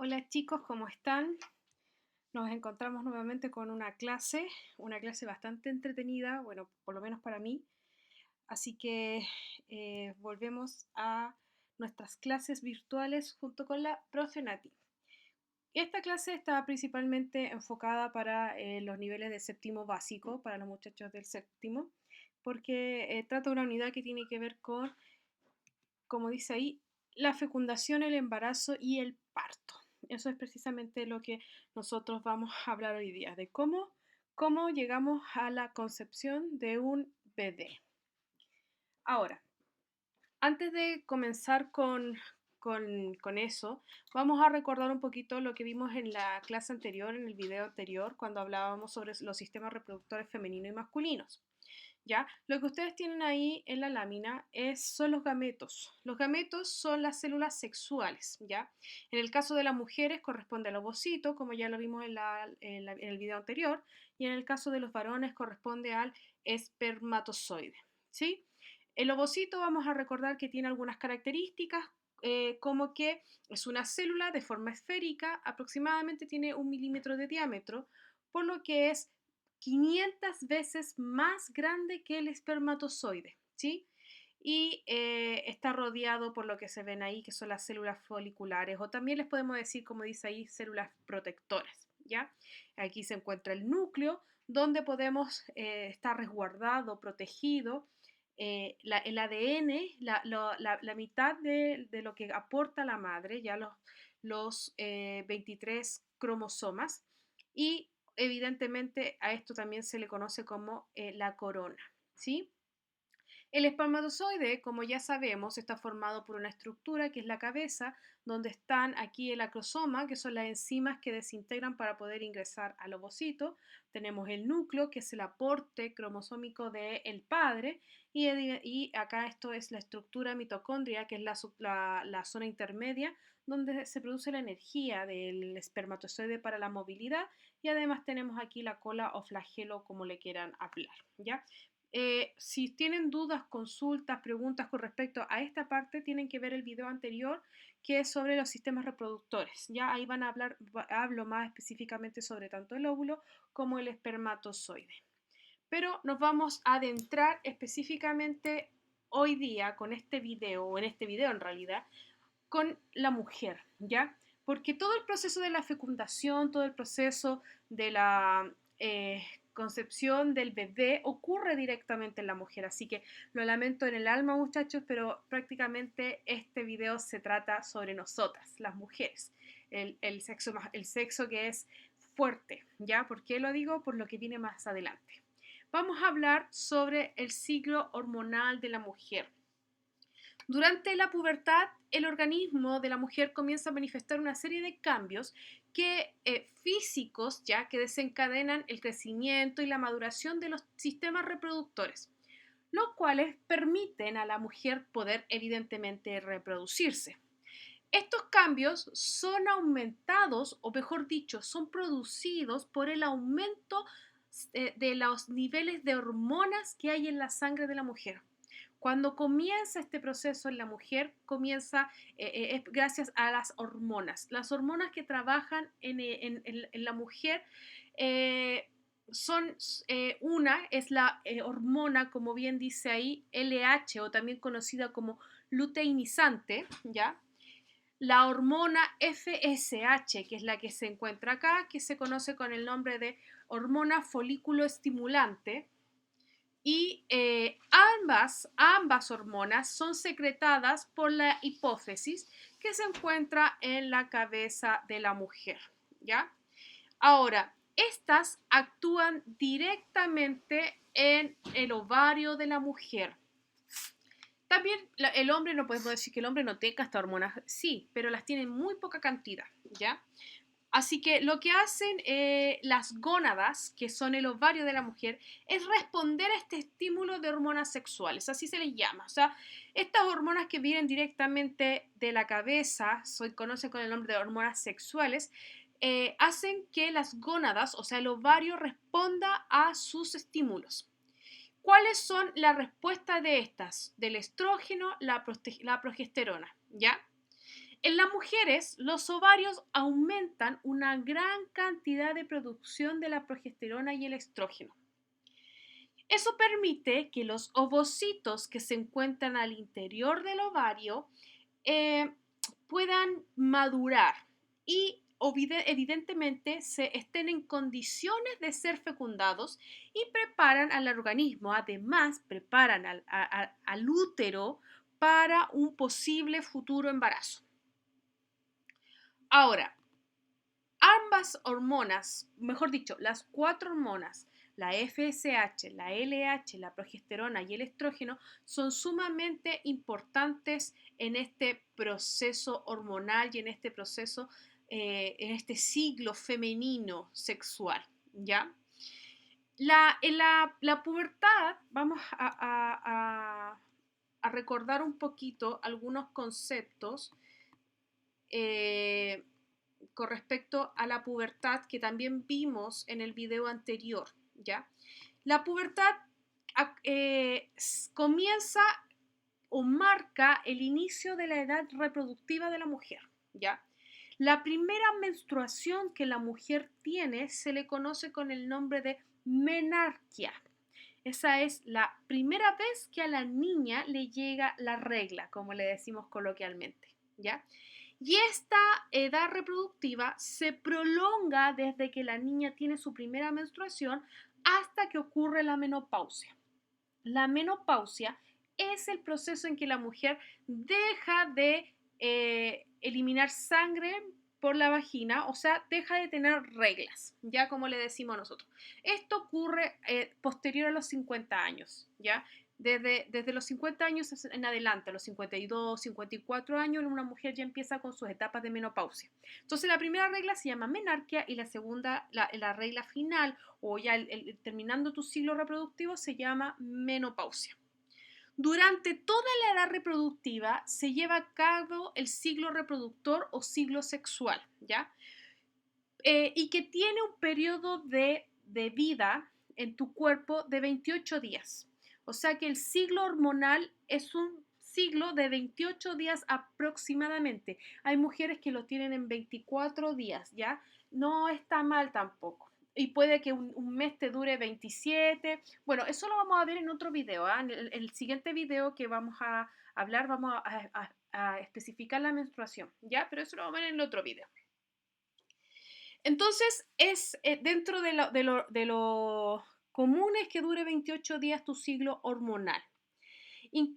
Hola chicos, ¿cómo están? Nos encontramos nuevamente con una clase bastante entretenida, bueno, por lo menos para mí. Así que volvemos a nuestras clases virtuales junto con la profe Nati. Esta clase está principalmente enfocada para los niveles de séptimo básico, para los muchachos del séptimo, porque trata una unidad que tiene que ver con, como dice ahí, la fecundación, el embarazo y el parto. Eso es precisamente lo que nosotros vamos a hablar hoy día, de cómo llegamos a la concepción de un bebé. Ahora, antes de comenzar con eso, vamos a recordar un poquito lo que vimos en la clase anterior, en el video anterior, cuando hablábamos sobre los sistemas reproductores femeninos y masculinos. ¿Ya? Lo que ustedes tienen ahí en la lámina son los gametos. Los gametos son las células sexuales, ¿ya? En el caso de las mujeres corresponde al ovocito, como ya lo vimos en el video anterior, y en el caso de los varones corresponde al espermatozoide, ¿sí? El ovocito vamos a recordar que tiene algunas características, como que es una célula de forma esférica, aproximadamente tiene 1 milímetro de diámetro, por lo que es 500 veces más grande que el espermatozoide, ¿sí? Y está rodeado por lo que se ven ahí, que son las células foliculares, o también les podemos decir, como dice ahí, células protectoras, ¿ya? Aquí se encuentra el núcleo, donde podemos estar resguardado, protegido, el ADN, la mitad de lo que aporta la madre, ya los 23 cromosomas, y evidentemente a esto también se le conoce como la corona, ¿sí? El espermatozoide, como ya sabemos, está formado por una estructura que es la cabeza, donde están aquí el acrosoma, que son las enzimas que desintegran para poder ingresar al ovocito. Tenemos el núcleo, que es el aporte cromosómico del padre, y acá esto es la estructura mitocondria, que es la zona intermedia, donde se produce la energía del espermatozoide para la movilidad, y además tenemos aquí la cola o flagelo, como le quieran hablar, ¿ya? Si tienen dudas, consultas, preguntas con respecto a esta parte, tienen que ver el video anterior que es sobre los sistemas reproductores. Ya ahí van a hablo más específicamente sobre tanto el óvulo como el espermatozoide. Pero nos vamos a adentrar específicamente hoy día con este video, o en este video en realidad, con la mujer, ¿ya? Porque todo el proceso de la fecundación, todo el proceso de la concepción del bebé ocurre directamente en la mujer. Así que lo lamento en el alma, muchachos, pero prácticamente este video se trata sobre nosotras, las mujeres, el sexo que es fuerte, ¿ya? ¿Por qué lo digo? Por lo que viene más adelante. Vamos a hablar sobre el ciclo hormonal de la mujer. Durante la pubertad, el organismo de la mujer comienza a manifestar una serie de cambios físicos ya que desencadenan el crecimiento y la maduración de los sistemas reproductores, los cuales permiten a la mujer poder evidentemente reproducirse. Estos cambios son aumentados, o mejor dicho, son producidos por el aumento de los niveles de hormonas que hay en la sangre de la mujer. Cuando comienza este proceso en la mujer, comienza es gracias a las hormonas. Las hormonas que trabajan en la mujer son, una es la hormona, como bien dice ahí, LH, o también conocida como luteinizante, ¿ya? La hormona FSH, que es la que se encuentra acá, que se conoce con el nombre de hormona folículo estimulante, y ambas hormonas son secretadas por la hipófisis, que se encuentra en la cabeza de la mujer, ¿ya? Ahora, estas actúan directamente en el ovario de la mujer. También el hombre, no podemos decir que el hombre no tenga estas hormonas, sí, pero las tiene en muy poca cantidad, ¿ya? Así que lo que hacen las gónadas, que son el ovario de la mujer, es responder a este estímulo de hormonas sexuales, así se les llama. O sea, estas hormonas que vienen directamente de la cabeza, se conocen con el nombre de hormonas sexuales, hacen que las gónadas, o sea, el ovario, responda a sus estímulos. ¿Cuáles son las respuestas de estas? Del estrógeno, la progesterona, ¿ya? En las mujeres, los ovarios aumentan una gran cantidad de producción de la progesterona y el estrógeno. Eso permite que los ovocitos que se encuentran al interior del ovario eh, puedan madurar y evidentemente se estén en condiciones de ser fecundados y preparan al organismo, además preparan al útero para un posible futuro embarazo. Ahora, ambas hormonas, mejor dicho, las cuatro hormonas, la FSH, la LH, la progesterona y el estrógeno, son sumamente importantes en este proceso hormonal y en este proceso, en este ciclo femenino sexual, ¿ya? En la pubertad, vamos a recordar un poquito algunos conceptos eh, con respecto a la pubertad que también vimos en el video anterior, ¿ya? La pubertad comienza o marca el inicio de la edad reproductiva de la mujer, ¿ya? La primera menstruación que la mujer tiene se le conoce con el nombre de menarquia. Esa es la primera vez que a la niña le llega la regla, como le decimos coloquialmente, ¿ya? Y esta edad reproductiva se prolonga desde que la niña tiene su primera menstruación hasta que ocurre la menopausia. La menopausia es el proceso en que la mujer deja de eliminar sangre por la vagina, o sea, deja de tener reglas, ya como le decimos nosotros. Esto ocurre posterior a los 50 años, ¿ya? Desde los 50 años en adelante, a los 52, 54 años, una mujer ya empieza con sus etapas de menopausia. Entonces, la primera regla se llama menarquia y la segunda, la regla final o ya terminando tu ciclo reproductivo, se llama menopausia. Durante toda la edad reproductiva se lleva a cabo el ciclo reproductor o ciclo sexual, ¿ya? Y que tiene un periodo de vida en tu cuerpo de 28 días. O sea que el ciclo hormonal es un ciclo de 28 días aproximadamente. Hay mujeres que lo tienen en 24 días, ¿ya? No está mal tampoco. Y puede que un mes te dure 27. Bueno, eso lo vamos a ver en otro video, ¿eh? En el siguiente video que vamos a hablar, vamos a especificar la menstruación, ¿ya? Pero eso lo vamos a ver en el otro video. Entonces, es dentro de lo común es que dure 28 días tu ciclo hormonal. En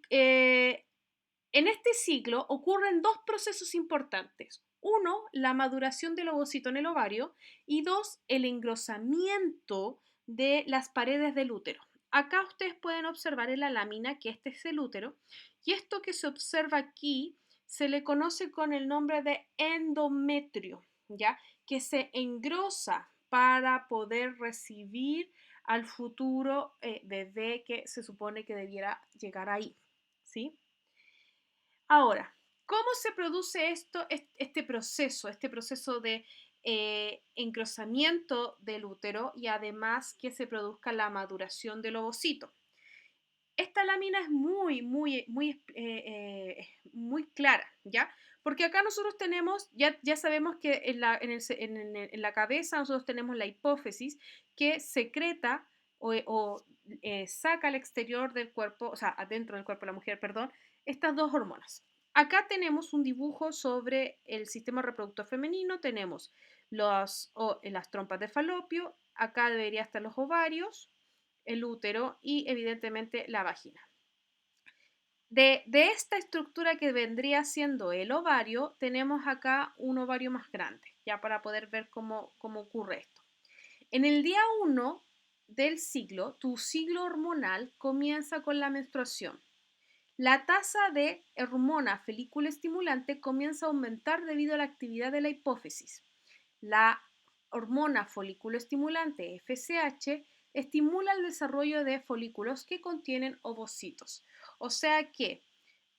este ciclo ocurren dos procesos importantes. Uno, la maduración del ovocito en el ovario y dos, el engrosamiento de las paredes del útero. Acá ustedes pueden observar en la lámina que este es el útero y esto que se observa aquí se le conoce con el nombre de endometrio, ¿ya? Que se engrosa para poder recibir al futuro bebé que se supone que debiera llegar ahí, ¿sí? Ahora, ¿cómo se produce este proceso de engrosamiento del útero y además que se produzca la maduración del ovocito? Esta lámina es muy clara, ¿ya? Porque acá nosotros tenemos, ya sabemos que en la cabeza nosotros tenemos la hipófisis que secreta o saca al exterior del cuerpo, o sea, adentro del cuerpo de la mujer, perdón, estas dos hormonas. Acá tenemos un dibujo sobre el sistema reproductor femenino, tenemos las trompas de falopio, acá debería estar los ovarios, el útero y evidentemente la vagina. De esta estructura que vendría siendo el ovario, tenemos acá un ovario más grande, ya para poder ver cómo ocurre esto. En el día 1 del ciclo, tu ciclo hormonal comienza con la menstruación. La tasa de hormona folículo estimulante comienza a aumentar debido a la actividad de la hipófisis. La hormona folículo estimulante FSH estimula el desarrollo de folículos que contienen ovocitos. O sea que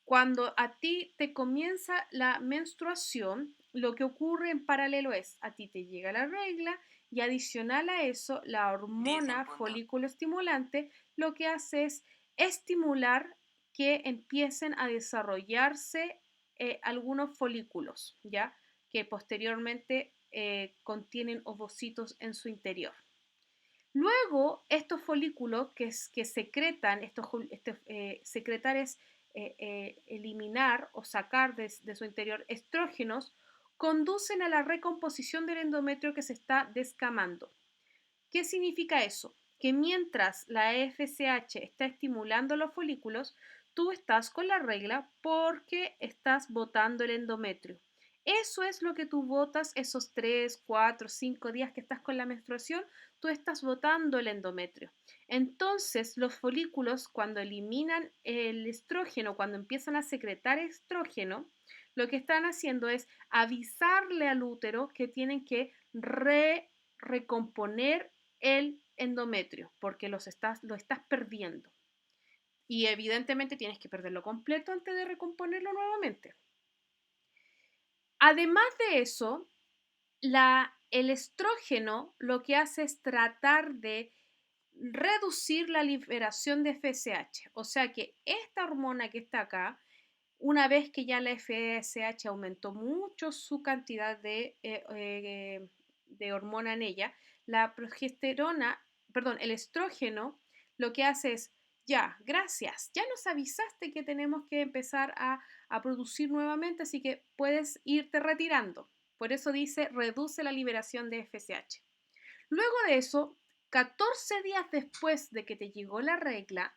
cuando a ti te comienza la menstruación, lo que ocurre en paralelo es, a ti te llega la regla y adicional a eso, la hormona folículo estimulante lo que hace es estimular que empiecen a desarrollarse algunos folículos, ¿ya? Que posteriormente contienen ovocitos en su interior. Luego, estos folículos que secretan, secretar es eliminar o sacar de su interior estrógenos, conducen a la recomposición del endometrio que se está descamando. ¿Qué significa eso? Que mientras la FSH está estimulando los folículos, tú estás con la regla porque estás botando el endometrio. Eso es lo que tú botas esos 3, 4, 5 días que estás con la menstruación, tú estás botando el endometrio. Entonces, los folículos, cuando eliminan el estrógeno, cuando empiezan a secretar estrógeno, lo que están haciendo es avisarle al útero que tienen que recomponer el endometrio, porque lo estás perdiendo. Y evidentemente tienes que perderlo completo antes de recomponerlo nuevamente. Además de eso, el estrógeno lo que hace es tratar de reducir la liberación de FSH. O sea que esta hormona que está acá, una vez que ya la FSH aumentó mucho su cantidad de hormona en ella, la progesterona, perdón, el estrógeno lo que hace es, ya, gracias, ya nos avisaste que tenemos que empezar a producir nuevamente, así que puedes irte retirando. Por eso dice, reduce la liberación de FSH. Luego de eso, 14 días después de que te llegó la regla,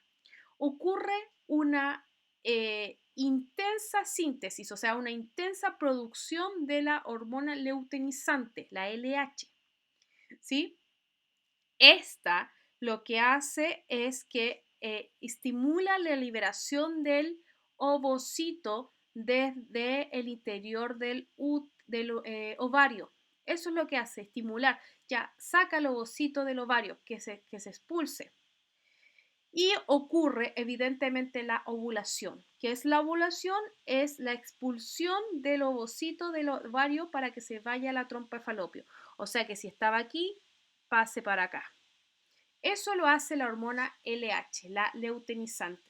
ocurre una intensa síntesis, o sea, una intensa producción de la hormona luteinizante, la LH. ¿Sí? Esta lo que hace es que estimula la liberación del ovocito desde el interior del ovario. Eso es lo que hace, estimular. Ya saca el ovocito del ovario, que se expulse. Y ocurre evidentemente la ovulación. ¿Qué es la ovulación? Es la expulsión del ovocito del ovario para que se vaya a la trompa de falopio. O sea que si estaba aquí, pase para acá. Eso lo hace la hormona LH, la luteinizante.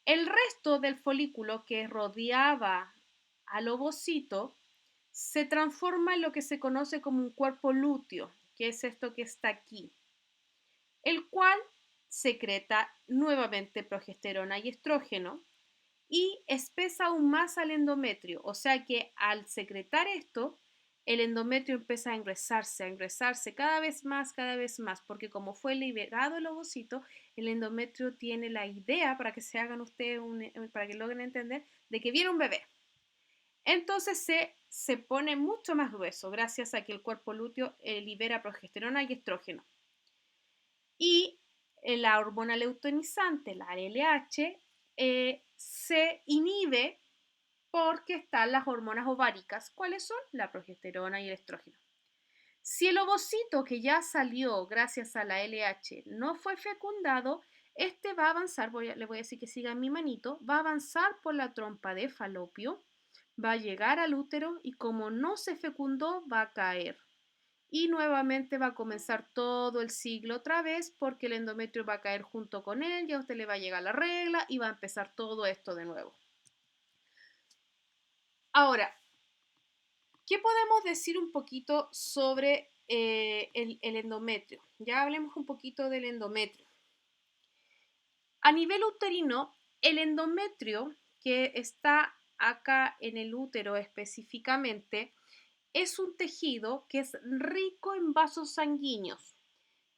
El resto del folículo que rodeaba al ovocito se transforma en lo que se conoce como un cuerpo lúteo, que es esto que está aquí, el cual secreta nuevamente progesterona y estrógeno y espesa aún más al endometrio. O sea que al secretar esto, el endometrio empieza a engrosarse cada vez más, porque como fue liberado el ovocito, el endometrio tiene la idea, para que se hagan ustedes, para que logren entender, de que viene un bebé. Entonces se pone mucho más grueso gracias a que el cuerpo lúteo libera progesterona y estrógeno. Y la hormona luteinizante, la LH, se inhibe porque están las hormonas ováricas. ¿Cuáles son? La progesterona y el estrógeno. Si el ovocito que ya salió gracias a la LH no fue fecundado, este va a avanzar, le voy a decir que siga en mi manito, va a avanzar por la trompa de falopio, va a llegar al útero y como no se fecundó, va a caer. Y nuevamente va a comenzar todo el ciclo otra vez porque el endometrio va a caer junto con él, ya a usted le va a llegar la regla y va a empezar todo esto de nuevo. Ahora, ¿qué podemos decir un poquito sobre el endometrio? Ya hablemos un poquito del endometrio. A nivel uterino, el endometrio que está acá en el útero específicamente es un tejido que es rico en vasos sanguíneos,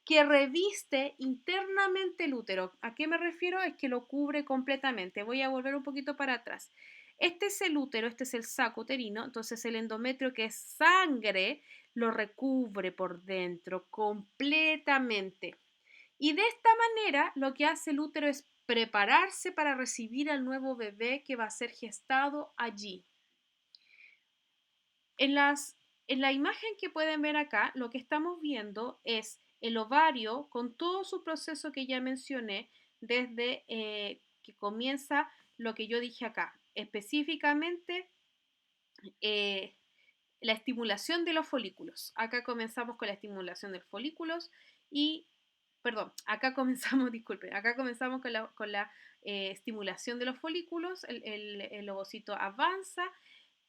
que reviste internamente el útero. ¿A qué me refiero? Es que lo cubre completamente. Voy a volver un poquito para atrás. Este es el útero, este es el saco uterino, entonces el endometrio, que es sangre, lo recubre por dentro completamente. Y de esta manera lo que hace el útero es prepararse para recibir al nuevo bebé que va a ser gestado allí. En la imagen que pueden ver acá, lo que estamos viendo es el ovario con todo su proceso que ya mencioné, desde que comienza lo que yo dije acá, específicamente eh, la estimulación de los folículos. Acá comenzamos con la estimulación de los folículos y perdón, acá comenzamos, disculpen, acá comenzamos con la estimulación de los folículos, el ovocito avanza,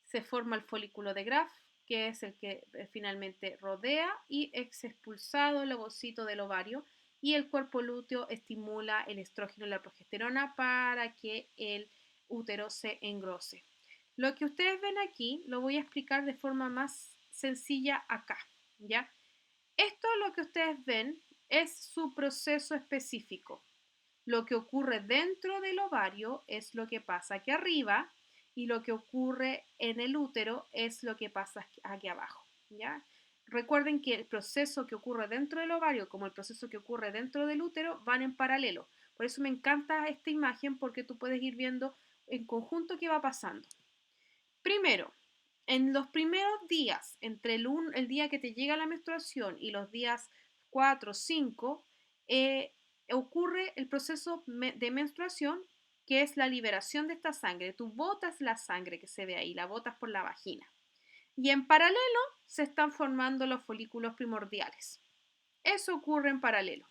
se forma el folículo de Graf, que es el que finalmente rodea y es expulsado el ovocito del ovario y el cuerpo lúteo estimula el estrógeno y la progesterona para que el útero se engrose. Lo que ustedes ven aquí lo voy a explicar de forma más sencilla acá, ¿ya? Esto lo que ustedes ven es su proceso específico. Lo que ocurre dentro del ovario es lo que pasa aquí arriba y lo que ocurre en el útero es lo que pasa aquí abajo, ¿ya? Recuerden que el proceso que ocurre dentro del ovario como el proceso que ocurre dentro del útero van en paralelo. Por eso me encanta esta imagen porque tú puedes ir viendo en conjunto qué va pasando. Primero, en los primeros días, entre el día que te llega la menstruación y los días 4 o 5, ocurre el proceso de menstruación, que es la liberación de esta sangre. Tú botas la sangre que se ve ahí, la botas por la vagina. Y en paralelo se están formando los folículos primordiales. Eso ocurre en paralelo.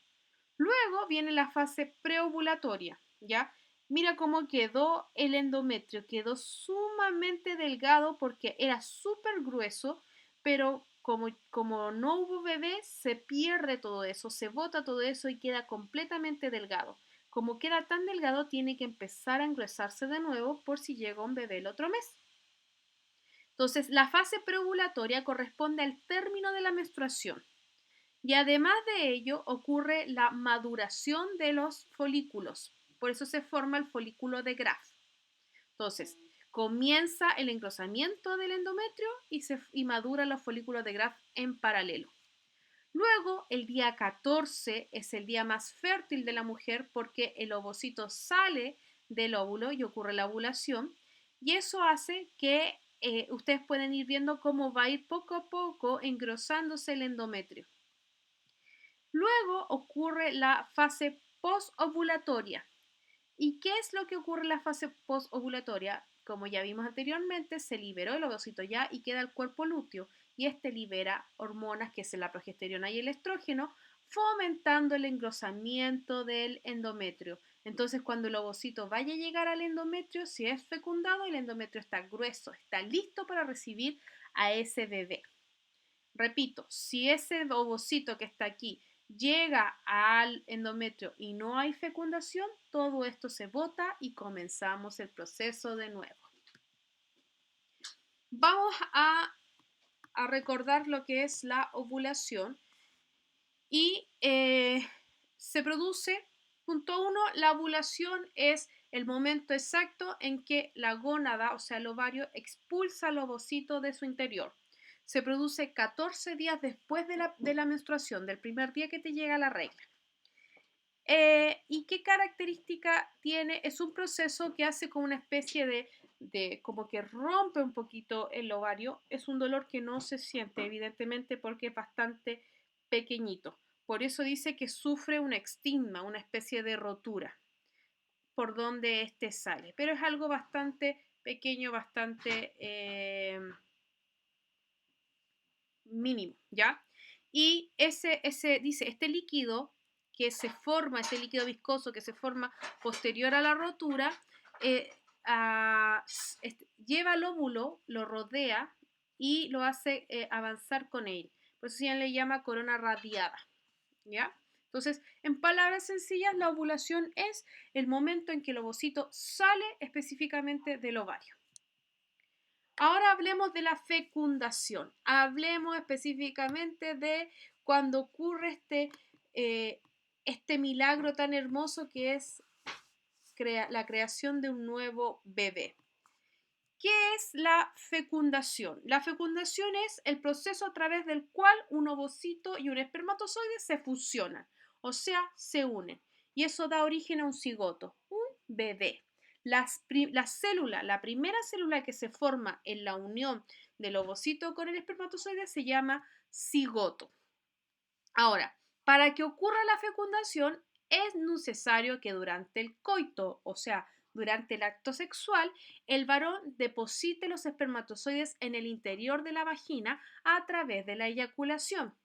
Luego viene la fase preovulatoria, ¿ya? Mira cómo quedó el endometrio, quedó sumamente delgado porque era súper grueso, pero como no hubo bebé, se pierde todo eso, se bota todo eso y queda completamente delgado. Como queda tan delgado, tiene que empezar a engrosarse de nuevo por si llega un bebé el otro mes. Entonces, la fase preovulatoria corresponde al término de la menstruación. Y además de ello ocurre la maduración de los folículos. Por eso se forma el folículo de Graf. Entonces, comienza el engrosamiento del endometrio y madura los folículos de Graf en paralelo. Luego, el día 14 es el día más fértil de la mujer porque el ovocito sale del óvulo y ocurre la ovulación. Y eso hace que ustedes pueden ir viendo cómo va a ir poco a poco engrosándose el endometrio. Luego ocurre la fase posovulatoria. ¿Y qué es lo que ocurre en la fase posovulatoria? Como ya vimos anteriormente, se liberó el ovocito ya y queda el cuerpo lúteo y este libera hormonas que es la progesterona y el estrógeno, fomentando el engrosamiento del endometrio. Entonces, cuando el ovocito vaya a llegar al endometrio, si es fecundado, el endometrio está grueso, está listo para recibir a ese bebé. Repito, si ese ovocito que está aquí llega al endometrio y no hay fecundación, todo esto se bota y comenzamos el proceso de nuevo. Vamos a recordar lo que es la ovulación y se produce, punto 1, la ovulación es el momento exacto en que la gónada, o sea, el ovario, expulsa el ovocito de su interior. Se produce 14 días después de la menstruación, del primer día que te llega la regla. ¿Y qué característica tiene? Es un proceso que hace como una especie de como que rompe un poquito el ovario. Es un dolor que no se siente, evidentemente, porque es bastante pequeñito. Por eso dice que sufre un estigma, una especie de rotura, por donde este sale. Pero es algo bastante pequeño, bastante mínimo, ¿ya? Y dice, este líquido que se forma, este líquido viscoso que se forma posterior a la rotura, lleva al óvulo, lo rodea y lo hace avanzar con él. Por eso se le llama corona radiada, ¿ya? Entonces, en palabras sencillas, la ovulación es el momento en que el ovocito sale específicamente del ovario. Ahora hablemos de la fecundación. Hablemos específicamente de cuando ocurre este milagro tan hermoso que es la creación de un nuevo bebé. ¿Qué es la fecundación? La fecundación es el proceso a través del cual un ovocito y un espermatozoide se fusionan, o sea, se unen. Y eso da origen a un cigoto, un bebé. La primera célula que se forma en la unión del ovocito con el espermatozoide se llama cigoto. Ahora, para que ocurra la fecundación es necesario que durante el coito, o sea, durante el acto sexual, el varón deposite los espermatozoides en el interior de la vagina a través de la eyaculación.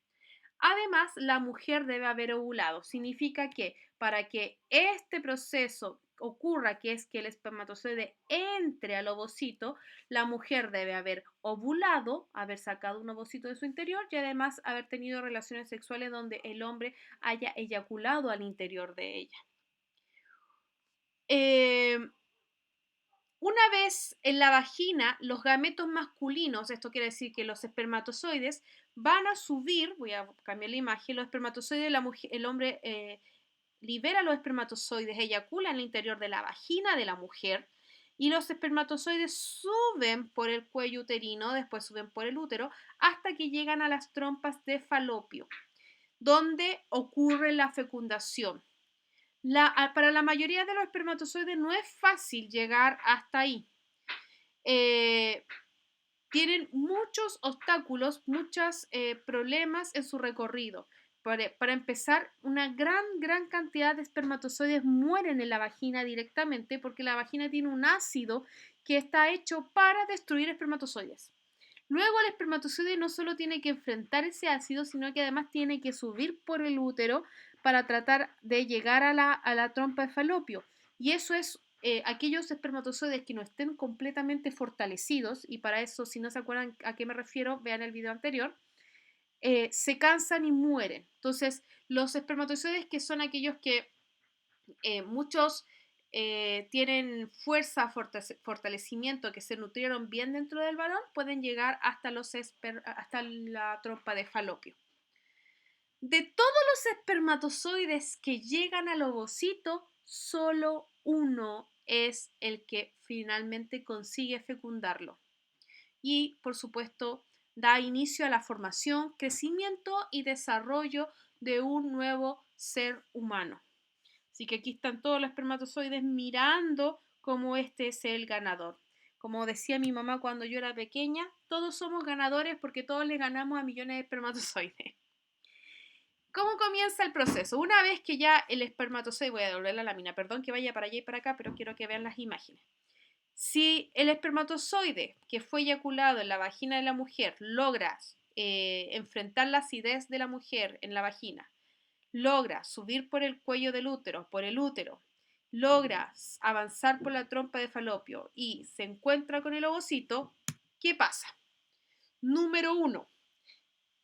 Además, la mujer debe haber ovulado. Significa que para que este proceso ocurra, que es que el espermatozoide entre al ovocito, la mujer debe haber ovulado, haber sacado un ovocito de su interior y además haber tenido relaciones sexuales donde el hombre haya eyaculado al interior de ella. Eh, una vez en la vagina, los gametos masculinos, esto quiere decir que los espermatozoides van a subir, voy a cambiar la imagen, los espermatozoides, la mujer, el hombre libera los espermatozoides, eyacula en el interior de la vagina de la mujer y los espermatozoides suben por el cuello uterino, después suben por el útero, hasta que llegan a las trompas de falopio, donde ocurre la fecundación. Para la mayoría de los espermatozoides no es fácil llegar hasta ahí. Tienen muchos obstáculos, muchos problemas en su recorrido. Para empezar, una gran cantidad de espermatozoides mueren en la vagina directamente porque la vagina tiene un ácido que está hecho para destruir espermatozoides. Luego el espermatozoide no solo tiene que enfrentar ese ácido, sino que además tiene que subir por el útero para tratar de llegar a la trompa de falopio. Y eso es aquellos espermatozoides que no estén completamente fortalecidos, y para eso, si no se acuerdan a qué me refiero, vean el video anterior, se cansan y mueren. Entonces, los espermatozoides que son aquellos que muchos tienen fuerza, fortalecimiento, que se nutrieron bien dentro del varón, pueden llegar hasta la trompa de falopio. De todos los espermatozoides que llegan al ovocito, solo uno es el que finalmente consigue fecundarlo. Y, por supuesto, da inicio a la formación, crecimiento y desarrollo de un nuevo ser humano. Así que aquí están todos los espermatozoides mirando cómo este es el ganador. Como decía mi mamá cuando yo era pequeña, todos somos ganadores porque todos le ganamos a millones de espermatozoides. ¿Cómo comienza el proceso? Una vez que ya el espermatozoide, voy a devolver la lámina, perdón que vaya para allá y para acá, pero quiero que vean las imágenes. Si el espermatozoide que fue eyaculado en la vagina de la mujer logra enfrentar la acidez de la mujer en la vagina, logra subir por el cuello del útero, por el útero, logra avanzar por la trompa de falopio y se encuentra con el ovocito, ¿qué pasa? Número 1.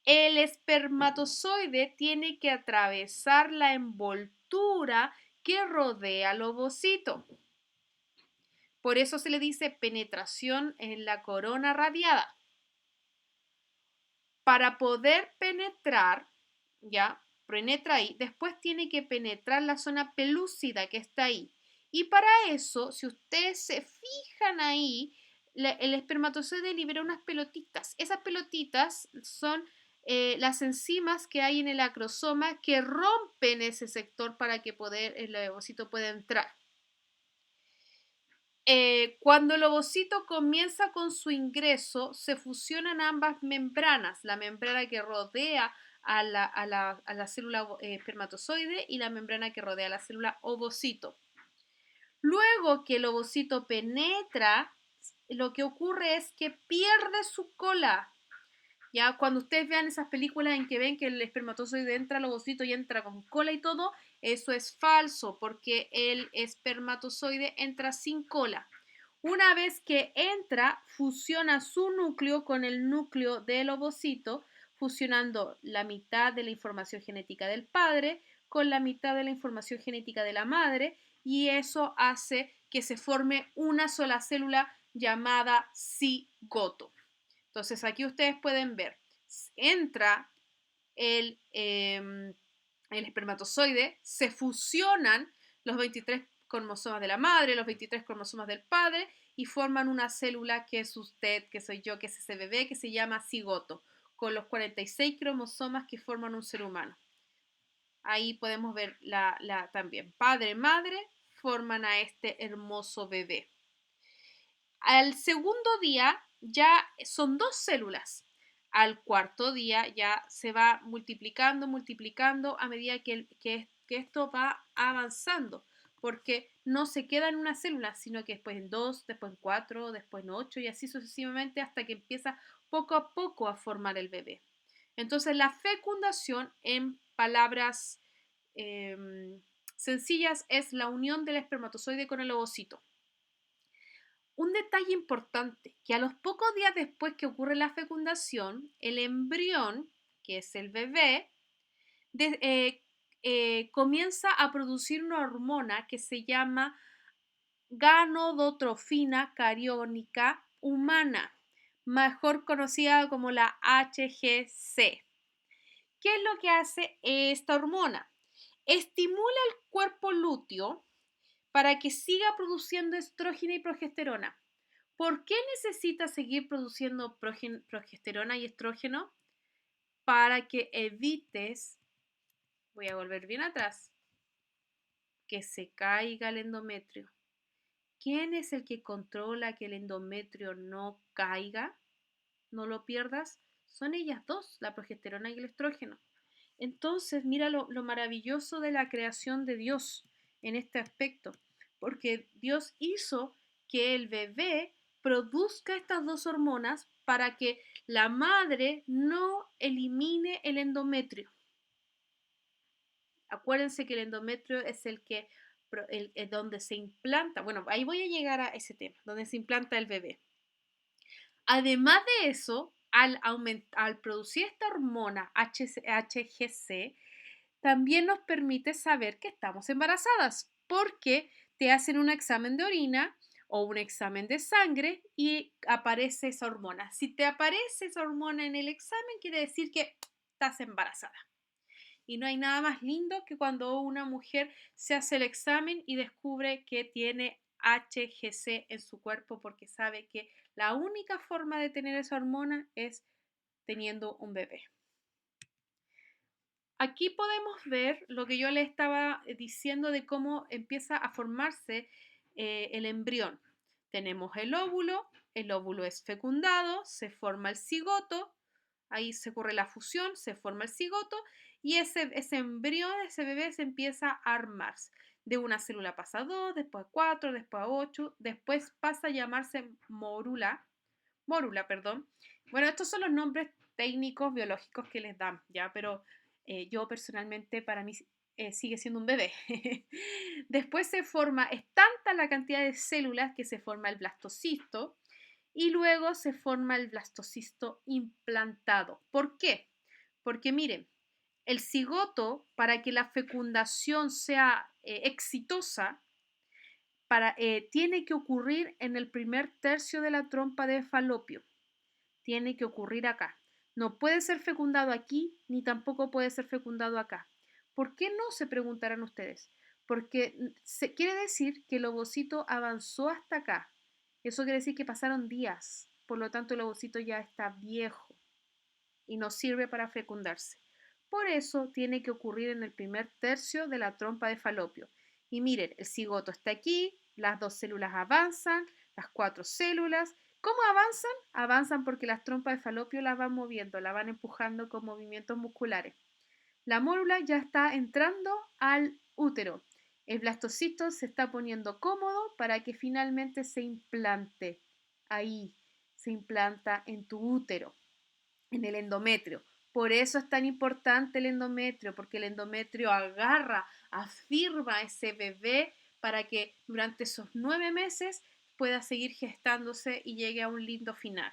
El espermatozoide tiene que atravesar la envoltura que rodea al ovocito. Por eso se le dice penetración en la corona radiada. Para poder penetrar, ya, penetra ahí, después tiene que penetrar la zona pelúcida que está ahí. Y para eso, si ustedes se fijan ahí, el espermatozoide libera unas pelotitas. Esas pelotitas son las enzimas que hay en el acrosoma que rompen ese sector para que el ovocito pueda entrar. Cuando el ovocito comienza con su ingreso, se fusionan ambas membranas, la membrana que rodea a la célula espermatozoide y la membrana que rodea a la célula ovocito. Luego que el ovocito penetra, lo que ocurre es que pierde su cola. Ya cuando ustedes vean esas películas en que ven que el espermatozoide entra al ovocito y entra con cola y todo, eso es falso porque el espermatozoide entra sin cola. Una vez que entra, fusiona su núcleo con el núcleo del ovocito, fusionando la mitad de la información genética del padre con la mitad de la información genética de la madre, y eso hace que se forme una sola célula llamada cigoto. Entonces aquí ustedes pueden ver, entra el espermatozoide, se fusionan los 23 cromosomas de la madre, los 23 cromosomas del padre y forman una célula que es usted, que soy yo, que es ese bebé, que se llama cigoto, con los 46 cromosomas que forman un ser humano. Ahí podemos ver también padre y madre forman a este hermoso bebé. Al segundo día ya son 2 células. Al cuarto día ya se va multiplicando a medida que esto va avanzando, porque no se queda en una célula, sino que después en 2, después en 4, después en 8 y así sucesivamente hasta que empieza poco a poco a formar el bebé. Entonces, la fecundación, en palabras sencillas, es la unión del espermatozoide con el ovocito. Un detalle importante, que a los pocos días después que ocurre la fecundación, el embrión, que es el bebé, comienza a producir una hormona que se llama gonadotropina cariónica humana, mejor conocida como la HGC. ¿Qué es lo que hace esta hormona? Estimula el cuerpo lúteo para que siga produciendo estrógeno y progesterona. ¿Por qué necesita seguir produciendo progesterona y estrógeno? Para que evites, voy a volver bien atrás, que se caiga el endometrio. ¿Quién es el que controla que el endometrio no caiga, no lo pierdas? Son ellas dos, la progesterona y el estrógeno. Entonces, mira lo maravilloso de la creación de Dios en este aspecto, porque Dios hizo que el bebé produzca estas dos hormonas para que la madre no elimine el endometrio. Acuérdense que el endometrio es donde se implanta, bueno, ahí voy a llegar a ese tema, donde se implanta el bebé. Además de eso, al producir esta hormona HGC, también nos permite saber que estamos embarazadas, porque te hacen un examen de orina o un examen de sangre y aparece esa hormona. Si te aparece esa hormona en el examen, quiere decir que estás embarazada. Y no hay nada más lindo que cuando una mujer se hace el examen y descubre que tiene HGC en su cuerpo, porque sabe que la única forma de tener esa hormona es teniendo un bebé. Aquí podemos ver lo que yo le estaba diciendo de cómo empieza a formarse el embrión. Tenemos el óvulo es fecundado, se forma el cigoto, ahí se ocurre la fusión, se forma el cigoto y ese embrión, ese bebé se empieza a armarse. De una célula pasa a 2, después a 4, después a 8, después pasa a llamarse mórula, perdón. Bueno, estos son los nombres técnicos biológicos que les dan, ¿ya? Pero yo personalmente, para mí, sigue siendo un bebé. Después es tanta la cantidad de células que se forma el blastocisto y luego se forma el blastocisto implantado. ¿Por qué? Porque miren, el cigoto, para que la fecundación sea exitosa, tiene que ocurrir en el primer tercio de la trompa de falopio. Tiene que ocurrir acá. No puede ser fecundado aquí, ni tampoco puede ser fecundado acá. ¿Por qué no? Se preguntarán ustedes. Porque quiere decir que el ovocito avanzó hasta acá. Eso quiere decir que pasaron días. Por lo tanto, el ovocito ya está viejo y no sirve para fecundarse. Por eso tiene que ocurrir en el primer tercio de la trompa de falopio. Y miren, el cigoto está aquí, las dos células avanzan, las 4 células. ¿Cómo avanzan? Avanzan porque las trompas de falopio las van moviendo, las van empujando con movimientos musculares. La mórula ya está entrando al útero. El blastocito se está poniendo cómodo para que finalmente se implante. Ahí se implanta en tu útero, en el endometrio. Por eso es tan importante el endometrio, porque el endometrio agarra, afirma a ese bebé para que durante esos 9 meses pueda seguir gestándose y llegue a un lindo final.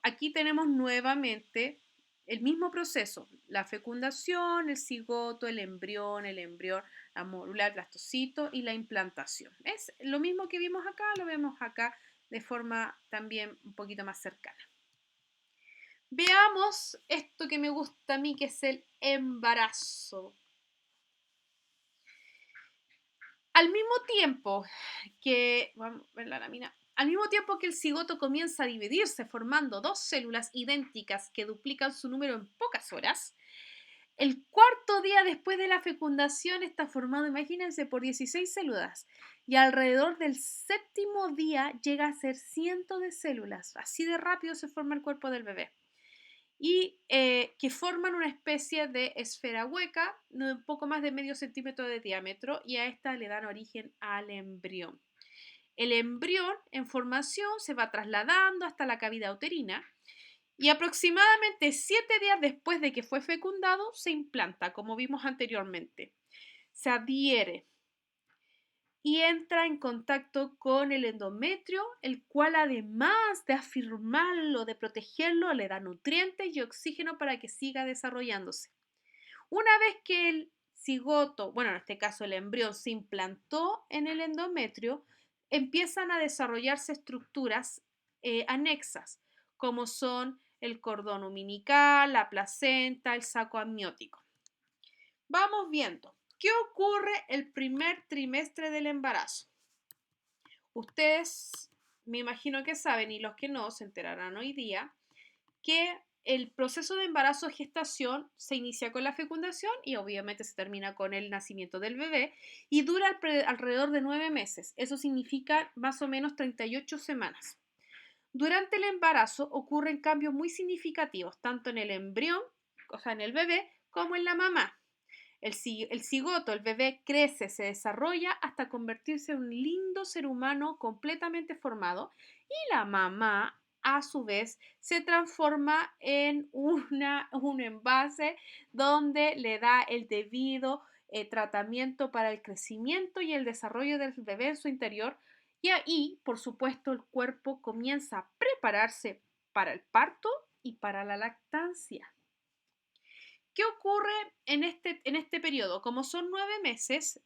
Aquí tenemos nuevamente el mismo proceso, la fecundación, el cigoto, el embrión, la mórula, el blastocito y la implantación. Es lo mismo que vimos acá, lo vemos acá de forma también un poquito más cercana. Veamos esto que me gusta a mí, que es el embarazo. Al mismo tiempo que, vamos a ver la lámina, al mismo tiempo que el cigoto comienza a dividirse formando dos células idénticas que duplican su número en pocas horas, el cuarto día después de la fecundación está formado, imagínense, por 16 células y alrededor del séptimo día llega a ser cientos de células. Así de rápido se forma el cuerpo del bebé. Y que forman una especie de esfera hueca, un poco más de medio centímetro de diámetro, y a esta le dan origen al embrión. El embrión en formación se va trasladando hasta la cavidad uterina Y aproximadamente 7 días después de que fue fecundado, se implanta, como vimos anteriormente. Se adhiere y entra en contacto con el endometrio, el cual además de afirmarlo, de protegerlo, le da nutrientes y oxígeno para que siga desarrollándose. Una vez que el cigoto, bueno, en este caso el embrión, se implantó en el endometrio, empiezan a desarrollarse estructuras anexas, como son el cordón umbilical, la placenta, el saco amniótico. Vamos viendo. ¿Qué ocurre el primer trimestre del embarazo? Ustedes me imagino que saben, y los que no se enterarán hoy día, que el proceso de embarazo-gestación se inicia con la fecundación y obviamente se termina con el nacimiento del bebé y dura alrededor de 9 meses. Eso significa más o menos 38 semanas. Durante el embarazo ocurren cambios muy significativos, tanto en el embrión, o sea, en el bebé, como en la mamá. El cigoto, el bebé, crece, se desarrolla hasta convertirse en un lindo ser humano completamente formado y la mamá, a su vez, se transforma en un envase donde le da el debido tratamiento para el crecimiento y el desarrollo del bebé en su interior. Y ahí, por supuesto, el cuerpo comienza a prepararse para el parto y para la lactancia. ¿Qué ocurre en este periodo? Como son 9 meses,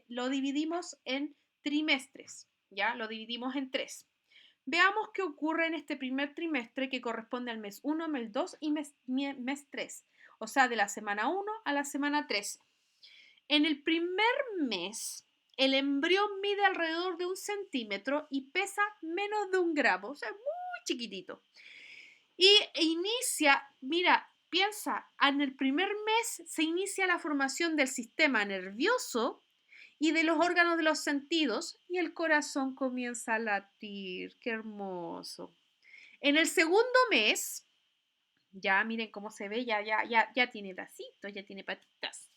lo dividimos en trimestres, ¿ya? Lo dividimos en 3. Veamos qué ocurre en este primer trimestre que corresponde al mes 1, mes 2 y mes 3, o sea, de la semana 1 a la semana 13. En el primer mes, el embrión mide alrededor de 1 centímetro y pesa menos de 1 gramo, o sea, muy chiquitito. Y inicia, mira, piensa, en el primer mes se inicia la formación del sistema nervioso y de los órganos de los sentidos y el corazón comienza a latir. Qué hermoso. En el segundo mes, ya miren cómo se ve, ya tiene bracitos, ya tiene patitas.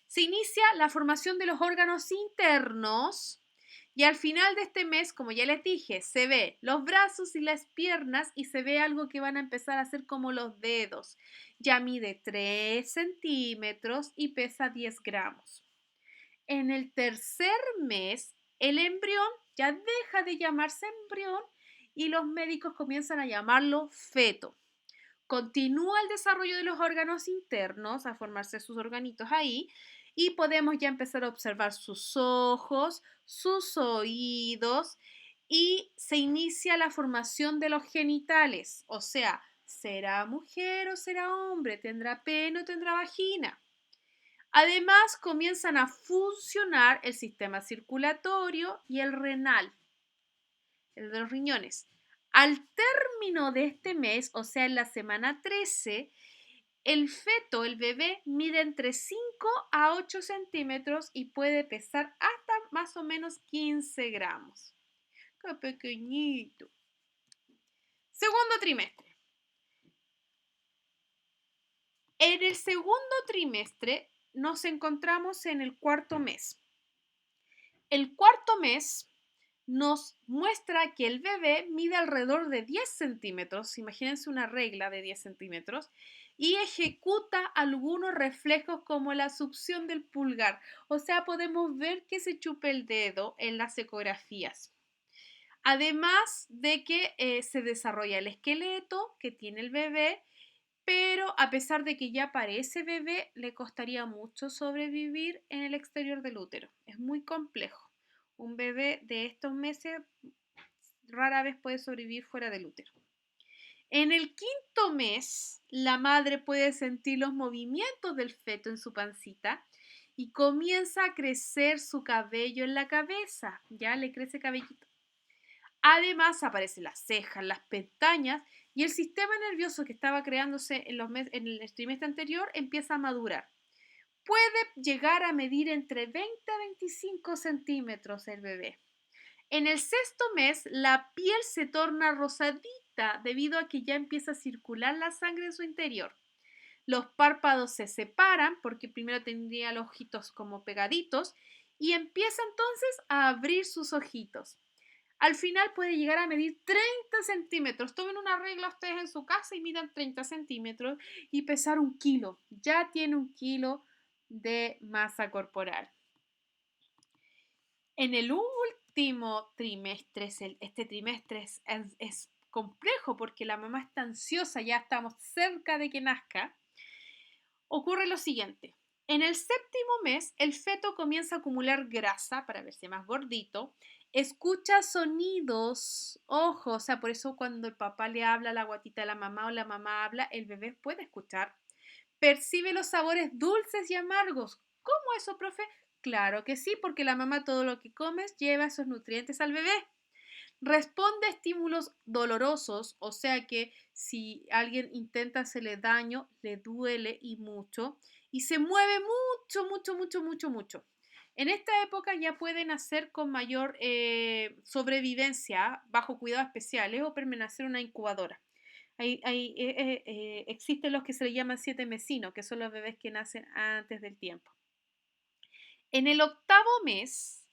Se inicia la formación de los órganos internos y al final de este mes, como ya les dije, se ve los brazos y las piernas y se ve algo que van a empezar a hacer como los dedos. Ya mide 3 centímetros y pesa 10 gramos. En el tercer mes, el embrión ya deja de llamarse embrión y los médicos comienzan a llamarlo feto. Continúa el desarrollo de los órganos internos, a formarse sus organitos ahí, y podemos ya empezar a observar sus ojos, sus oídos, y se inicia la formación de los genitales, o sea, ¿será mujer o será hombre? ¿Tendrá pene o tendrá vagina? Además, comienzan a funcionar el sistema circulatorio y el renal, el de los riñones. Al término de este mes, o sea, en la semana 13, el feto, el bebé, mide entre 5 a 8 centímetros y puede pesar hasta más o menos 15 gramos. ¡Qué pequeñito! Segundo trimestre. En el segundo trimestre nos encontramos en el cuarto mes. El cuarto mes nos muestra que el bebé mide alrededor de 10 centímetros, imagínense una regla de 10 centímetros, y ejecuta algunos reflejos como la succión del pulgar. O sea, podemos ver que se chupa el dedo en las ecografías. Además de que se desarrolla el esqueleto que tiene el bebé, pero a pesar de que ya parece bebé, le costaría mucho sobrevivir en el exterior del útero. Es muy complejo. Un bebé de estos meses rara vez puede sobrevivir fuera del útero. En el quinto mes, la madre puede sentir los movimientos del feto en su pancita y comienza a crecer su cabello en la cabeza. Ya le crece cabellito. Además, aparecen las cejas, las pestañas y el sistema nervioso que estaba creándose en el trimestre anterior empieza a madurar. Puede llegar a medir entre 20 a 25 centímetros el bebé. En el sexto mes, la piel se torna rosadita debido a que ya empieza a circular la sangre en su interior. Los párpados se separan porque primero tendría los ojitos como pegaditos y empieza entonces a abrir sus ojitos. Al final puede llegar a medir 30 centímetros. Tomen una regla ustedes en su casa y midan 30 centímetros y pesar 1 kilo. Ya tiene 1 kilo de masa corporal. En el último trimestre, este trimestre es complejo porque la mamá está ansiosa, ya estamos cerca de que nazca. Ocurre lo siguiente. En el séptimo mes, el feto comienza a acumular grasa para verse más gordito, escucha sonidos, ojo, o sea, por eso cuando el papá le habla a la guatita de la mamá o la mamá habla, el bebé puede escuchar. Percibe los sabores dulces y amargos. ¿Cómo eso, profe? Claro que sí, porque la mamá todo lo que comes lleva esos nutrientes al bebé. Responde a estímulos dolorosos, o sea que si alguien intenta hacerle daño, le duele y mucho, y se mueve mucho, mucho, mucho, mucho, mucho. En esta época ya pueden nacer con mayor sobrevivencia bajo cuidados especiales o permanecer en una incubadora. Existen los que se le llaman 7 mesinos, que son los bebés que nacen antes del tiempo. En el octavo mes,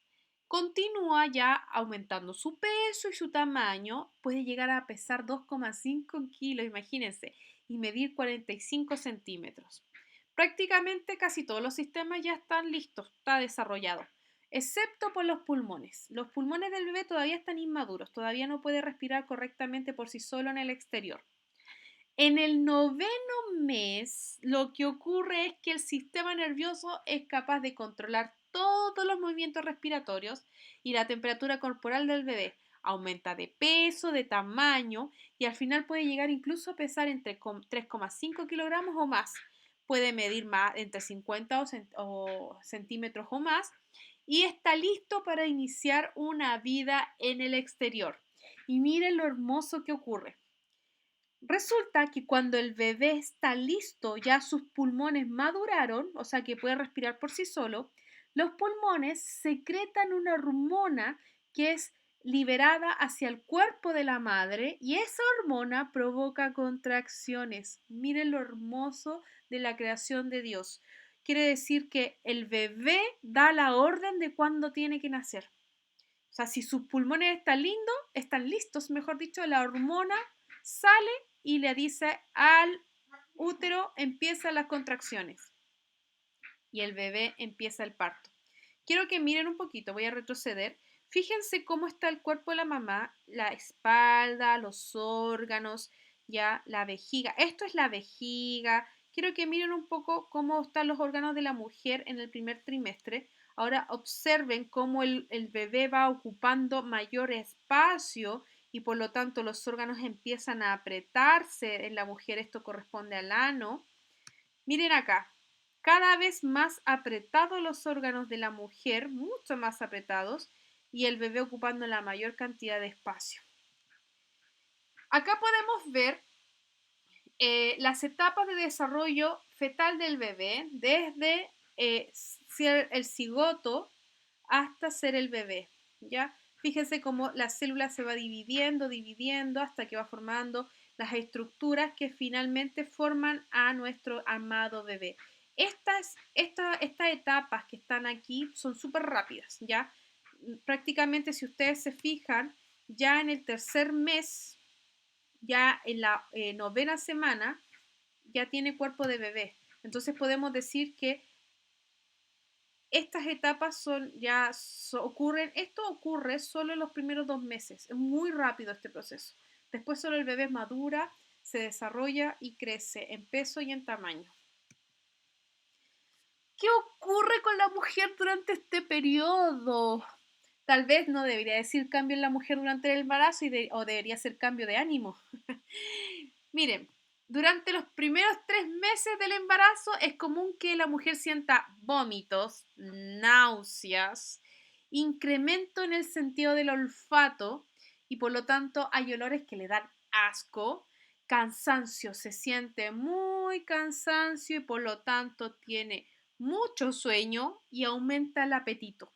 continúa ya aumentando su peso y su tamaño, puede llegar a pesar 2,5 kilos, imagínense, y medir 45 centímetros. Prácticamente casi todos los sistemas ya están listos, está desarrollado, excepto por los pulmones. Los pulmones del bebé todavía están inmaduros, todavía no puede respirar correctamente por sí solo en el exterior. En el noveno mes, lo que ocurre es que el sistema nervioso es capaz de controlar todos los movimientos respiratorios y la temperatura corporal del bebé. Aumenta de peso, de tamaño y al final puede llegar incluso a pesar entre 3,5 kilogramos o más. Puede medir más entre 50 centímetros o más y está listo para iniciar una vida en el exterior. Y miren lo hermoso que ocurre. Resulta que cuando el bebé está listo, ya sus pulmones maduraron, o sea que puede respirar por sí solo, los pulmones secretan una hormona que es liberada hacia el cuerpo de la madre y esa hormona provoca contracciones. Miren lo hermoso de la creación de Dios. Quiere decir que el bebé da la orden de cuándo tiene que nacer. O sea, si sus pulmones están listos, mejor dicho, la hormona sale y le dice al útero empiezan las contracciones y el bebé empieza el parto. Quiero que miren un poquito, voy a retroceder. Fíjense cómo está el cuerpo de la mamá, la espalda, los órganos, ya la vejiga. Esto es la vejiga. Quiero que miren un poco cómo están los órganos de la mujer en el primer trimestre. Ahora observen cómo el bebé va ocupando mayor espacio y por lo tanto los órganos empiezan a apretarse en la mujer. Esto corresponde al ano. Miren acá, cada vez más apretados los órganos de la mujer, mucho más apretados, y el bebé ocupando la mayor cantidad de espacio. Acá podemos ver las etapas de desarrollo fetal del bebé, desde ser el cigoto hasta ser el bebé, ¿ya? Fíjense cómo la célula se va dividiendo hasta que va formando las estructuras que finalmente forman a nuestro amado bebé. Estas etapas que están aquí son súper rápidas, ¿ya? Prácticamente si ustedes se fijan, ya en el tercer mes, ya en la novena semana, ya tiene cuerpo de bebé. Entonces podemos decir que estas etapas esto ocurre solo en los primeros 2 meses. Es muy rápido este proceso. Después solo el bebé madura, se desarrolla y crece en peso y en tamaño. ¿Qué ocurre con la mujer durante este periodo? Tal vez no debería decir cambio en la mujer durante el embarazo o debería ser cambio de ánimo. Miren, durante los primeros 3 meses del embarazo es común que la mujer sienta vómitos, náuseas, incremento en el sentido del olfato y por lo tanto hay olores que le dan asco, cansancio, se siente muy cansancio y por lo tanto tiene mucho sueño y aumenta el apetito.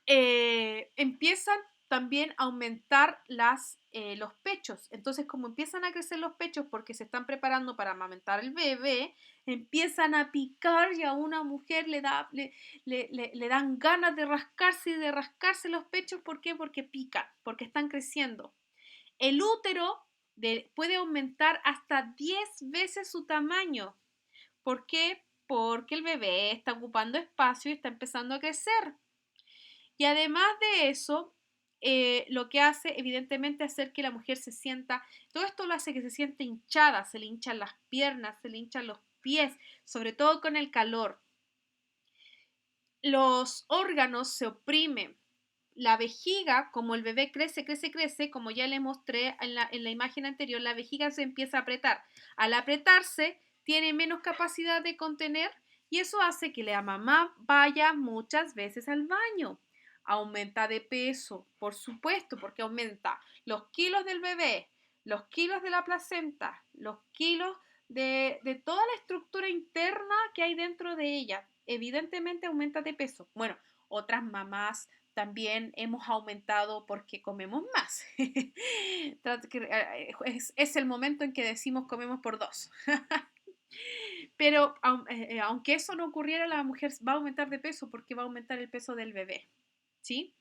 Empiezan también aumentar los pechos. Entonces, como empiezan a crecer los pechos porque se están preparando para amamantar el bebé, empiezan a picar y a una mujer le dan ganas de rascarse y de rascarse los pechos. ¿Por qué? Porque pican, porque están creciendo. El útero puede aumentar hasta 10 veces su tamaño. ¿Por qué? Porque el bebé está ocupando espacio y está empezando a crecer. Y además de eso, lo que hace, evidentemente, hacer que la mujer se sienta, todo esto lo hace que se sienta hinchada, se le hinchan las piernas, se le hinchan los pies, sobre todo con el calor. Los órganos se oprimen. La vejiga, como el bebé crece, como ya le mostré en la imagen anterior, la vejiga se empieza a apretar. Al apretarse, tiene menos capacidad de contener y eso hace que la mamá vaya muchas veces al baño. Aumenta de peso, por supuesto, porque aumenta los kilos del bebé, los kilos de la placenta, los kilos de toda la estructura interna que hay dentro de ella. Evidentemente aumenta de peso. Bueno, otras mamás también hemos aumentado porque comemos más. Es el momento en que decimos comemos por dos. Pero aunque eso no ocurriera, la mujer va a aumentar de peso porque va a aumentar el peso del bebé. ¿Sí?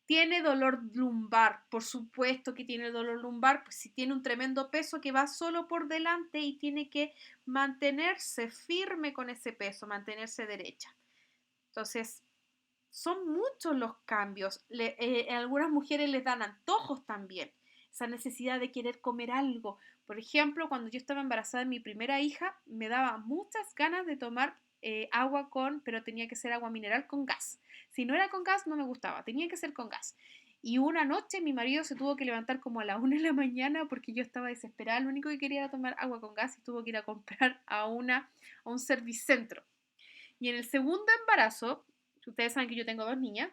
Tiene dolor lumbar, por supuesto que tiene dolor lumbar, pues si tiene un tremendo peso que va solo por delante y tiene que mantenerse firme con ese peso, mantenerse derecha. Entonces, son muchos los cambios. A algunas mujeres les dan antojos también, esa necesidad de querer comer algo. Por ejemplo, cuando yo estaba embarazada de mi primera hija, me daba muchas ganas de tomar agua pero tenía que ser agua mineral con gas. Si no era con gas, no me gustaba, tenía que ser con gas. Y una noche mi marido se tuvo que levantar como a la 1 de la mañana porque yo estaba desesperada. Lo único que quería era tomar agua con gas y tuvo que ir a comprar a un servicentro. Y en el segundo embarazo, ustedes saben que yo tengo 2 niñas,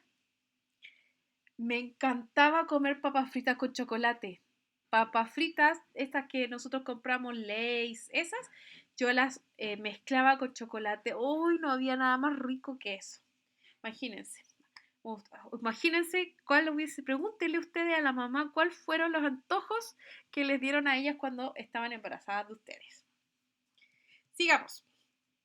me encantaba comer papas fritas con chocolate. Papas fritas, estas que nosotros compramos, Lay's, esas, yo las mezclaba con chocolate. Uy, no había nada más rico que eso. Imagínense. Imagínense pregúntenle ustedes a la mamá cuáles fueron los antojos que les dieron a ellas cuando estaban embarazadas de ustedes. Sigamos.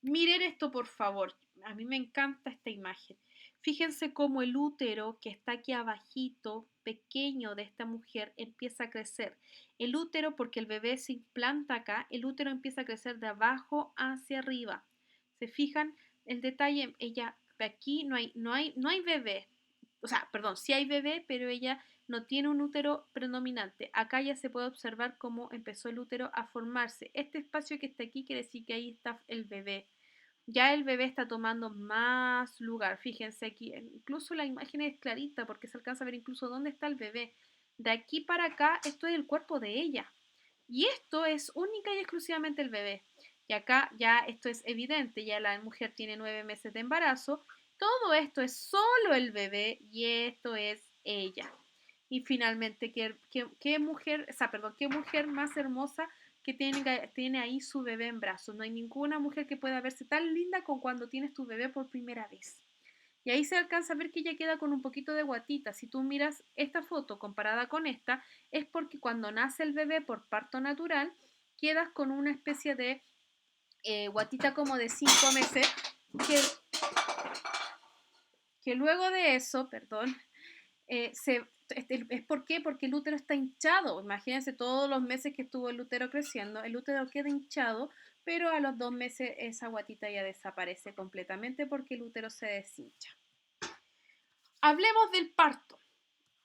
Miren esto, por favor. A mí me encanta esta imagen. Fíjense cómo el útero que está aquí abajito, pequeño de esta mujer, empieza a crecer. El útero, porque el bebé se implanta acá, el útero empieza a crecer de abajo hacia arriba. ¿Se fijan? El detalle, ella, de aquí no hay bebé. O sea, perdón, sí hay bebé, pero ella no tiene un útero predominante. Acá ya se puede observar cómo empezó el útero a formarse. Este espacio que está aquí quiere decir que ahí está el bebé. Ya el bebé está tomando más lugar. Fíjense aquí, incluso la imagen es clarita porque se alcanza a ver incluso dónde está el bebé. De aquí para acá, esto es el cuerpo de ella. Y esto es única y exclusivamente el bebé. Y acá ya esto es evidente, ya la mujer tiene 9 meses de embarazo. Todo esto es solo el bebé y esto es ella. Y finalmente, ¿qué mujer, qué mujer más hermosa que tiene ahí su bebé en brazos? No hay ninguna mujer que pueda verse tan linda como cuando tienes tu bebé por primera vez. Y ahí se alcanza a ver que ella queda con un poquito de guatita. Si tú miras esta foto comparada con esta, es porque cuando nace el bebé por parto natural, quedas con una especie de guatita como de 5 meses, que, que luego de eso, perdón, ¿es por qué? Porque el útero está hinchado. Imagínense todos los meses que estuvo el útero creciendo, el útero queda hinchado, pero a los 2 meses esa guatita ya desaparece completamente porque el útero se deshincha. Hablemos del parto.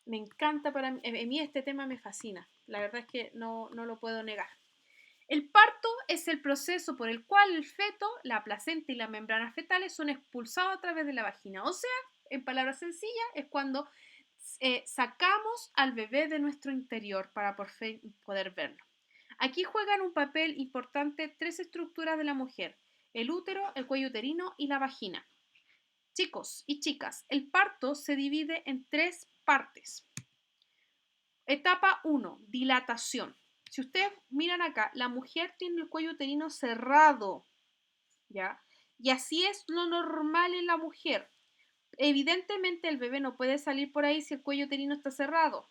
Me encanta para mí, a mí este tema me fascina. La verdad es que no lo puedo negar. El parto es el proceso por el cual el feto, la placenta y las membranas fetales son expulsados a través de la vagina. O sea, en palabras sencillas, es cuando sacamos al bebé de nuestro interior para por fin poder verlo. Aquí juegan un papel importante 3 estructuras de la mujer: el útero, el cuello uterino y la vagina. Chicos y chicas, el parto se divide en 3 partes. Etapa 1, dilatación. Si ustedes miran acá, la mujer tiene el cuello uterino cerrado, ¿ya? Y así es lo normal en la mujer. Evidentemente el bebé no puede salir por ahí si el cuello uterino está cerrado.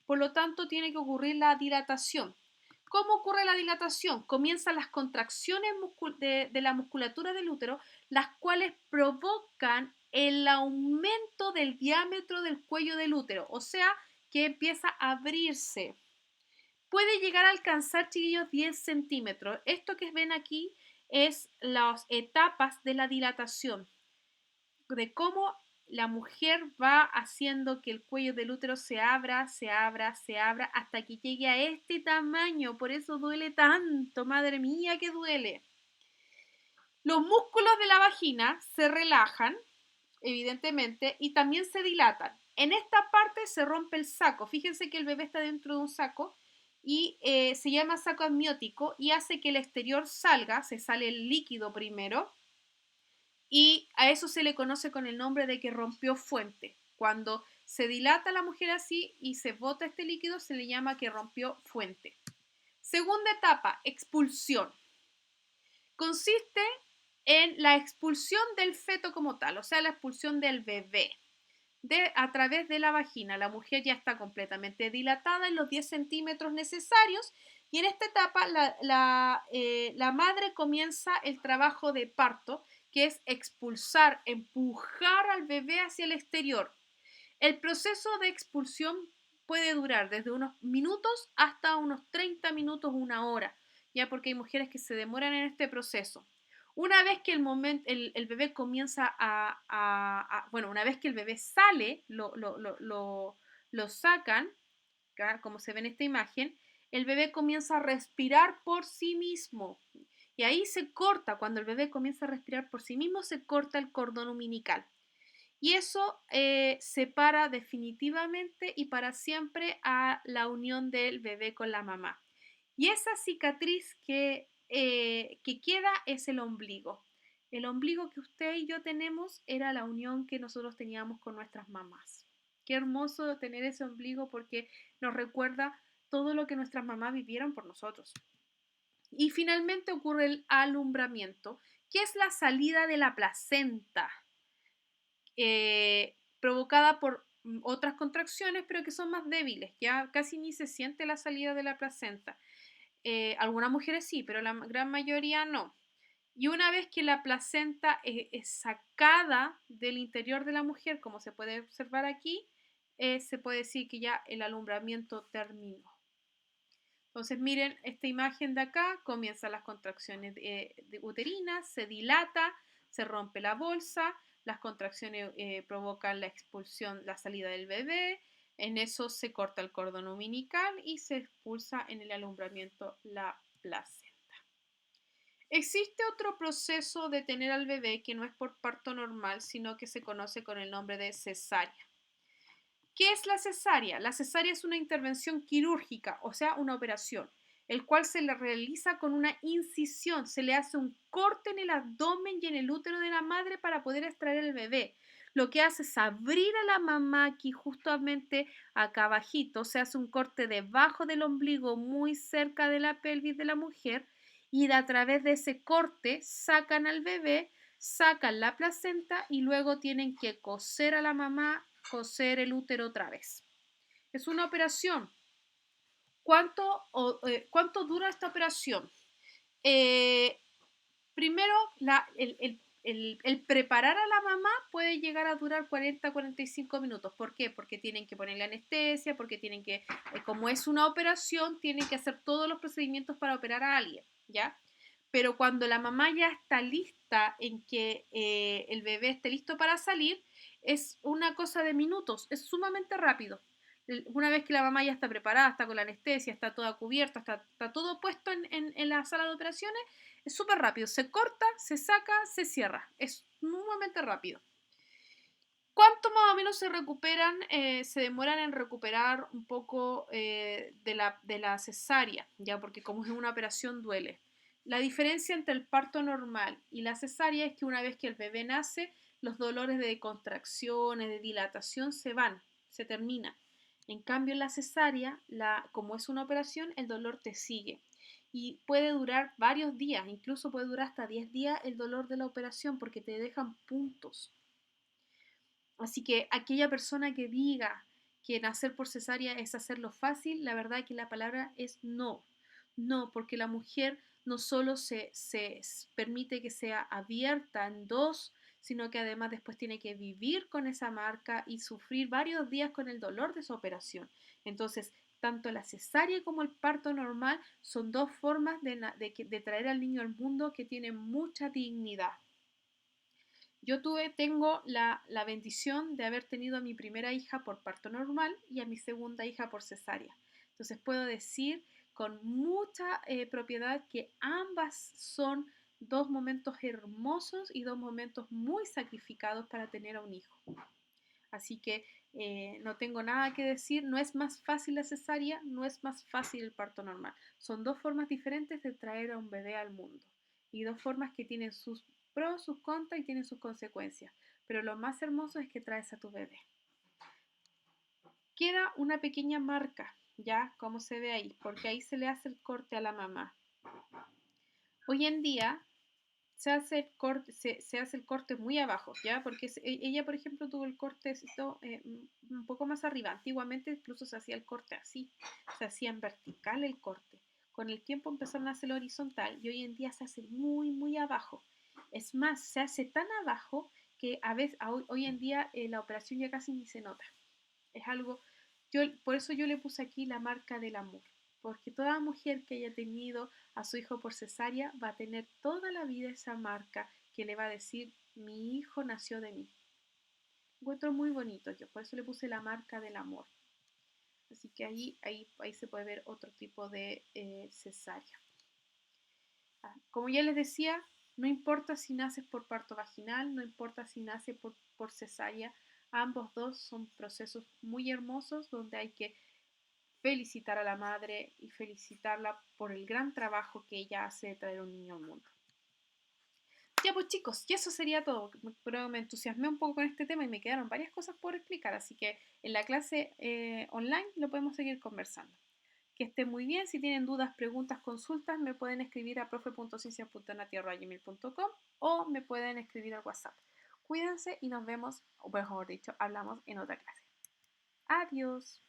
Por lo tanto, tiene que ocurrir la dilatación. ¿Cómo ocurre la dilatación? Comienzan las contracciones de la musculatura del útero, las cuales provocan el aumento del diámetro del cuello del útero, o sea, que empieza a abrirse. Puede llegar a alcanzar, chiquillos, 10 centímetros. Esto que ven aquí es las etapas de la dilatación, de cómo la mujer va haciendo que el cuello del útero se abra, se abra, se abra, hasta que llegue a este tamaño. Por eso duele tanto, madre mía, que duele. Los músculos de la vagina se relajan, evidentemente, y también se dilatan. En esta parte se rompe el saco. Fíjense que el bebé está dentro de un saco y se llama saco amniótico y hace que el exterior salga, se sale el líquido primero, y a eso se le conoce con el nombre de que rompió fuente. Cuando se dilata la mujer así y se bota este líquido, se le llama que rompió fuente. Segunda etapa, expulsión. Consiste en la expulsión del feto como tal, o sea, la expulsión del bebé a través de la vagina. La mujer ya está completamente dilatada en los 10 centímetros necesarios y en esta etapa la madre comienza el trabajo de parto, que es expulsar, empujar al bebé hacia el exterior. El proceso de expulsión puede durar desde unos minutos hasta unos 30 minutos, una hora, ya porque hay mujeres que se demoran en este proceso. Una vez que el bebé comienza bueno, una vez que el bebé sale, lo sacan, como se ve en esta imagen, el bebé comienza a respirar por sí mismo. Y ahí se corta, cuando el bebé comienza a respirar por sí mismo, se corta el cordón umbilical. Y eso separa definitivamente y para siempre a la unión del bebé con la mamá. Y esa cicatriz que queda es el ombligo. El ombligo que usted y yo tenemos era la unión que nosotros teníamos con nuestras mamás. Qué hermoso tener ese ombligo porque nos recuerda todo lo que nuestras mamás vivieron por nosotros. Y finalmente ocurre el alumbramiento, que es la salida de la placenta, provocada por otras contracciones, pero que son más débiles. Ya casi ni se siente la salida de la placenta. Algunas mujeres sí, pero la gran mayoría no. Y una vez que la placenta es sacada del interior de la mujer, como se puede observar aquí, se puede decir que ya el alumbramiento terminó. Entonces miren esta imagen de acá, comienzan las contracciones uterinas, se dilata, se rompe la bolsa, las contracciones provocan la expulsión, la salida del bebé, en eso se corta el cordón umbilical y se expulsa en el alumbramiento la placenta. Existe otro proceso de tener al bebé que no es por parto normal, sino que se conoce con el nombre de cesárea. ¿Qué es la cesárea? La cesárea es una intervención quirúrgica, o sea, una operación, el cual se le realiza con una incisión, se le hace un corte en el abdomen y en el útero de la madre para poder extraer el bebé. Lo que hace es abrir a la mamá aquí justamente acá abajito, se hace un corte debajo del ombligo muy cerca de la pelvis de la mujer y a través de ese corte sacan al bebé, sacan la placenta y luego tienen que coser a la mamá, coser el útero otra vez. Es una operación. ¿Cuánto dura esta operación? Eh, Primero, el preparar a la mamá puede llegar a durar 40-45 minutos. ¿Por qué? Porque tienen que ponerle anestesia, porque tienen que, como es una operación, tienen que hacer todos los procedimientos para operar a alguien, ¿ya? Pero cuando la mamá ya está lista en que el bebé esté listo para salir, es una cosa de minutos, es sumamente rápido. Una vez que la mamá ya está preparada, está con la anestesia, está toda cubierta, está todo puesto en la sala de operaciones, es súper rápido. Se corta, se saca, se cierra. Es sumamente rápido. ¿Cuánto más o menos se recuperan? Se demoran en recuperar un poco de la cesárea, ya porque como es una operación duele. La diferencia entre el parto normal y la cesárea es que una vez que el bebé nace, los dolores de contracciones, de dilatación se van, se terminan. En cambio, en la cesárea, como es una operación, el dolor te sigue y puede durar varios días, incluso puede durar hasta 10 días el dolor de la operación porque te dejan puntos. Así que aquella persona que diga que nacer por cesárea es hacerlo fácil, la verdad que la palabra es no. No, porque la mujer no solo se permite que sea abierta en dos, sino que además después tiene que vivir con esa marca y sufrir varios días con el dolor de su operación. Entonces, tanto la cesárea como el parto normal son dos formas de traer al niño al mundo que tienen mucha dignidad. Tengo la bendición de haber tenido a mi primera hija por parto normal y a mi segunda hija por cesárea. Entonces puedo decir con mucha propiedad que ambas son dos momentos hermosos y dos momentos muy sacrificados para tener a un hijo. Así que no tengo nada que decir, no es más fácil la cesárea, no es más fácil el parto normal. Son dos formas diferentes de traer a un bebé al mundo y dos formas que tienen sus pros, sus contras y tienen sus consecuencias. Pero lo más hermoso es que traes a tu bebé. Queda una pequeña marca, ya como se ve ahí, porque ahí se le hace el corte a la mamá. Hoy en día se hace el corte muy abajo, ¿ya? Porque ella, por ejemplo, tuvo el corte un poco más arriba. Antiguamente incluso se hacía el corte así, se hacía en vertical el corte. Con el tiempo empezaron a hacerlo horizontal y hoy en día se hace muy, muy abajo. Es más, se hace tan abajo que hoy en día la operación ya casi ni se nota. Es algo, por eso yo le puse aquí la marca del amor, porque toda mujer que haya tenido a su hijo por cesárea va a tener toda la vida esa marca que le va a decir, mi hijo nació de mí. Encuentro muy bonito yo, por eso le puse la marca del amor. Así que ahí se puede ver otro tipo de cesárea. Como ya les decía, no importa si naces por parto vaginal, no importa si naces por cesárea, ambos dos son procesos muy hermosos donde hay que felicitar a la madre y felicitarla por el gran trabajo que ella hace de traer un niño al mundo. Ya pues chicos, y eso sería todo. Pero me entusiasmé un poco con este tema y me quedaron varias cosas por explicar, así que en la clase online lo podemos seguir conversando. Que estén muy bien, si tienen dudas, preguntas, consultas, me pueden escribir a profe.ciencia.nati@gmail.com o me pueden escribir al WhatsApp. Cuídense y nos vemos, o mejor dicho, hablamos en otra clase. Adiós.